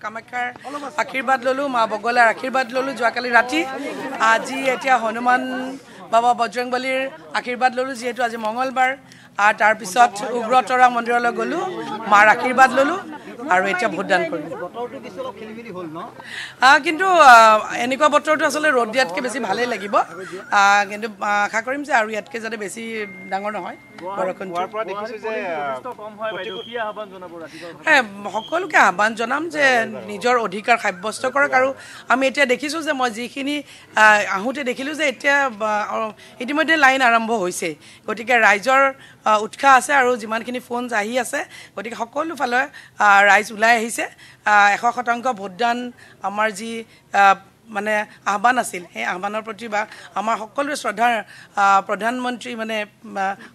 কামাখ্যাৰ আশীৰ্বাদ ললো মা বগলাৰ আশীৰ্বাদ ললো যোৱাকালি ৰাতি আজি এতিয়া হনুমান বাবা বজৰংবলীৰ আশীৰ্বাদ ললো যেহেতু আজি মঙ্গলবাৰ আৰু তাৰ পিছত উগ্ৰতৰা মন্দিৰলৈ গলো মাৰ আশীৰ্বাদ ললো আৰু এতিয়া ভোটদান কৰিলো বতৰটো কিছু অলপ খেলিমেলি হল ন কিন্তু এনেকুৱা বতৰটো আসলে ৰ'দ দিয়াতকৈ বেছি ভালেই লাগিব কিন্তু আশা কৰিম যে আৰু ইয়াতকৈ যাতে বেছি ডাঙৰ নহয় বৰষুণ হোৱাৰ পৰা দেখিছো যে কম হয় বাইদেউ কি আহ্বান জনাব ৰাতিপুৱা সকলোকে আহ্বান জনাম যে নিজৰ অধিকাৰ সাব্যস্ত কৰক আৰু আমি এতিয়া দেখিছো যে মই যিখিনি আহোঁতে দেখিলো যে এতিয়া ইতিমধ্যে লাইন আৰম্ভ হৈছে গতিকে ৰাইজৰ উৎসাহ আছে আৰু যিমানখিনি ফোন আহি আছে গতিকে সকলো ফালে ৰাইজ ওলাই আহিছে 100% ভোটদান আমাৰ যি মানে আহ্বান আছিল সেই আহ্বানৰ প্ৰতি বা আমাৰ সকলোৰে শ্ৰদ্ধাৰ প্ৰধানমন্ত্ৰী মানে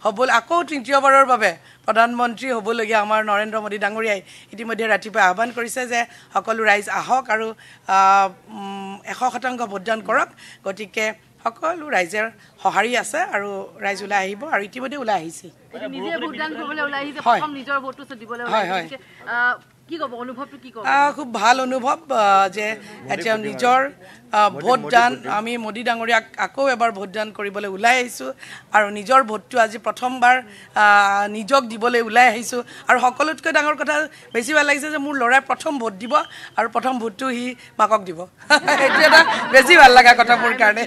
হবল আকৌ তৃতীয়বাৰৰ বাবে প্ৰধানমন্ত্ৰী হ'বলগীয়া আমাৰ নৰেন্দ্ৰ মোদী ডাঙৰীয়াই ইতিমধ্যে ৰাতিপুৱা আহ্বান কৰিছে যে সকলো ৰাইজ আহক আৰু 100% ভোটদান কৰক গতিকে সকলো ৰাইজৰ সহাৰি আছে আৰু ৰাইজ ওলাই আহিব আৰু ইতিমধ্যে ওলাই আহিছে নিজে ভোটদান কৰিবলৈ ওলাই আহিছে প্ৰথম নিজৰ ভোটটো দিবলৈ ওলাই আহিছে কি কব অনুভৱটো কি কব খুব ভাল অনুভৱ যে এতিয়া নিজৰ ভোটদান আমি মোদী ডাঙৰীয়াক আকৌ এবাৰ ভোটদান কৰিবলৈ ওলাই আহিছো আৰু নিজৰ ভোটটো আজি প্ৰথমবাৰ নিজক দিবলৈ ওলাই আহিছো আৰু সকলোতকৈ ডাঙৰ কথা বেছি ভাল লাগিছে যে মোৰ ল'ৰাই প্ৰথম ভোট দিব আৰু প্ৰথম ভোটটো সি মাকক দিব এইটো এটা বেছি ভাল লগা কথা মোৰ কাৰণে